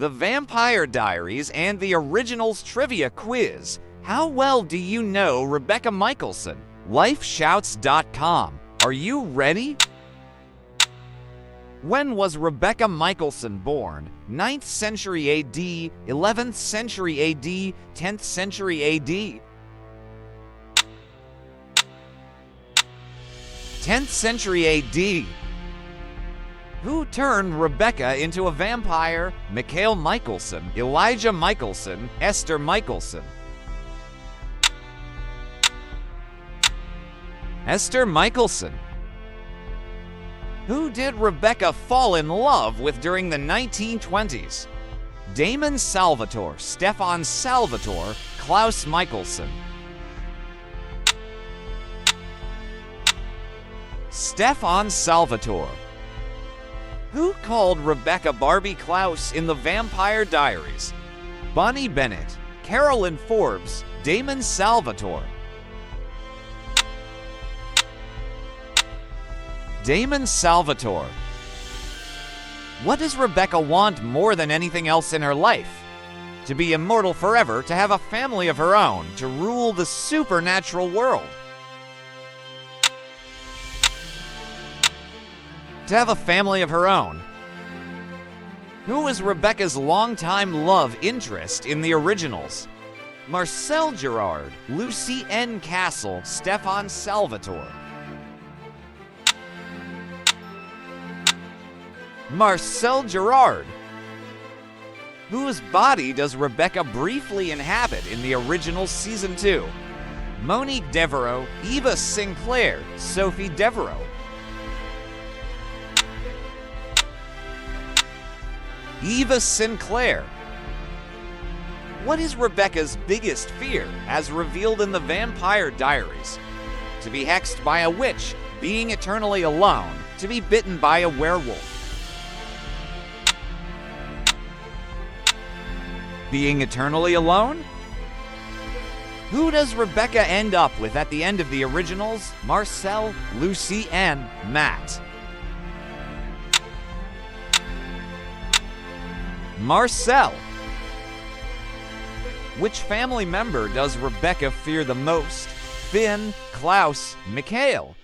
The Vampire Diaries and the Originals Trivia Quiz. How well do you know Rebekah Mikaelson? Lifeshouts.com. Are you ready? When was Rebekah Mikaelson born? 9th century AD, 11th century AD, 10th century AD? 10th century AD. Who turned Rebekah into a vampire? Rebekah Mikaelson, Elijah Mikaelson, Esther Mikaelson. Esther Mikaelson. Who did Rebekah fall in love with during the 1920s? Damon Salvatore, Stefan Salvatore, Klaus Mikaelson. Stefan Salvatore. Who called Rebekah Barbie Klaus in the Vampire Diaries? Bonnie Bennett, Carolyn Forbes, Damon Salvatore. Damon Salvatore. What does Rebekah want more than anything else in her life? To be immortal forever, to have a family of her own, to rule the supernatural world. To have a family of her own. Who was Rebekah's longtime love interest in the originals? Marcel Gerard, Lucy N. Castle, Stefan Salvatore. Marcel Gerard. Whose body does Rebekah briefly inhabit in the original Season 2? Monique Devereaux, Eva Sinclair, Sophie Devereaux. Eva Sinclair. What is Rebekah's biggest fear as revealed in the Vampire Diaries? To be hexed by a witch, being eternally alone, to be bitten by a werewolf. Being eternally alone? Who does Rebekah end up with at the end of the originals? Marcel, Lucy, and Matt. Marcel. Which family member does Rebekah fear the most? Finn, Klaus, Mikhail.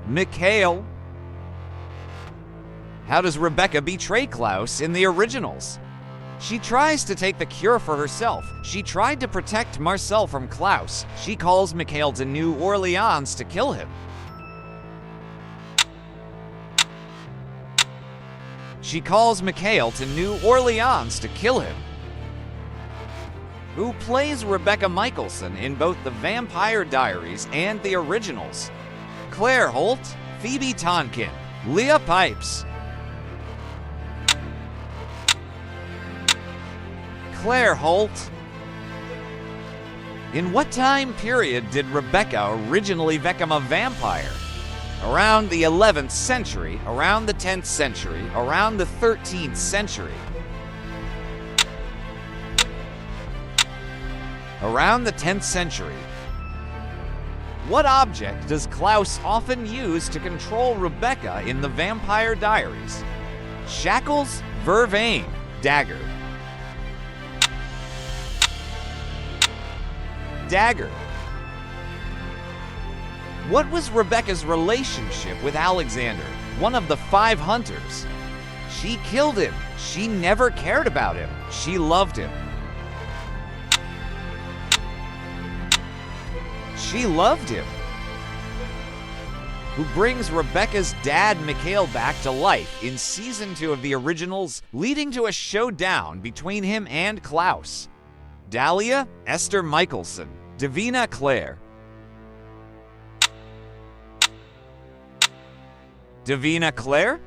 Mikhail. How does Rebekah betray Klaus in the originals? She tries to take the cure for herself. She tried to protect Marcel from Klaus. She calls Mikhail to New Orleans to kill him. She calls Mikhail to New Orleans to kill him. Who plays Rebekah Mikaelson in both the Vampire Diaries and the originals? Claire Holt, Phoebe Tonkin, Leah Pipes. Claire Holt. In what time period did Rebekah originally become a vampire? Around the 11th century, around the 10th century, around the 13th century. Around the 10th century. What object does Klaus often use to control Rebekah in the Vampire Diaries? Shackles, vervain, dagger. Dagger. What was Rebekah's relationship with Alexander, one of the 5 hunters? She killed him. She never cared about him. She loved him. She loved him. Who brings Rebekah's dad, Mikhail, back to life in Season 2 of the originals, leading to a showdown between him and Klaus? Dahlia, Esther Mikaelson, Davina Claire. Davina Claire?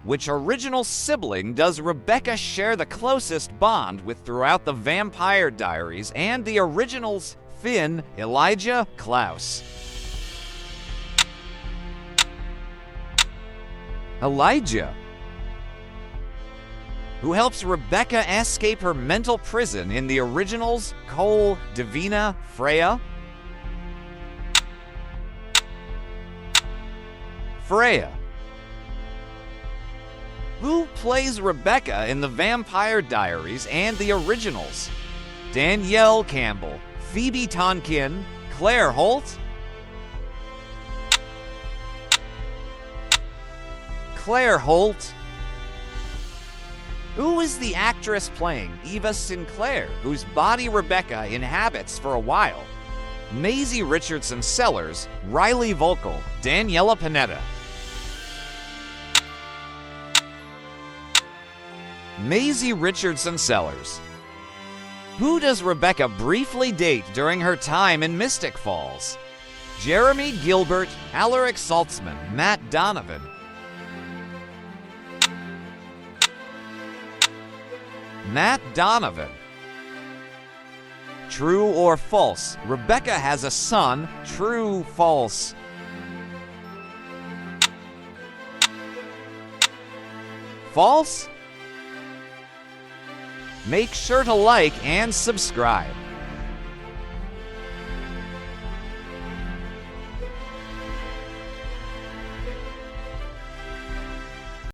Which original sibling does Rebekah share the closest bond with throughout the Vampire Diaries and the originals? Finn, Elijah, Klaus. Elijah. Who helps Rebekah escape her mental prison in the originals? Cole, Davina, Freya. Freya. Who plays Rebekah in the Vampire Diaries and the originals? Danielle Campbell, Phoebe Tonkin, Claire Holt? Claire Holt. Who is the actress playing Eva Sinclair, whose body Rebekah inhabits for a while? Maisie Richardson Sellers, Riley Volkel, Daniela Panetta. Maisie Richardson Sellers. Who does Rebekah briefly date during her time in Mystic Falls? Jeremy Gilbert, Alaric Saltzman, Matt Donovan. Matt Donovan. True or false? Rebekah has a son. True, false? False? Make sure to like and subscribe.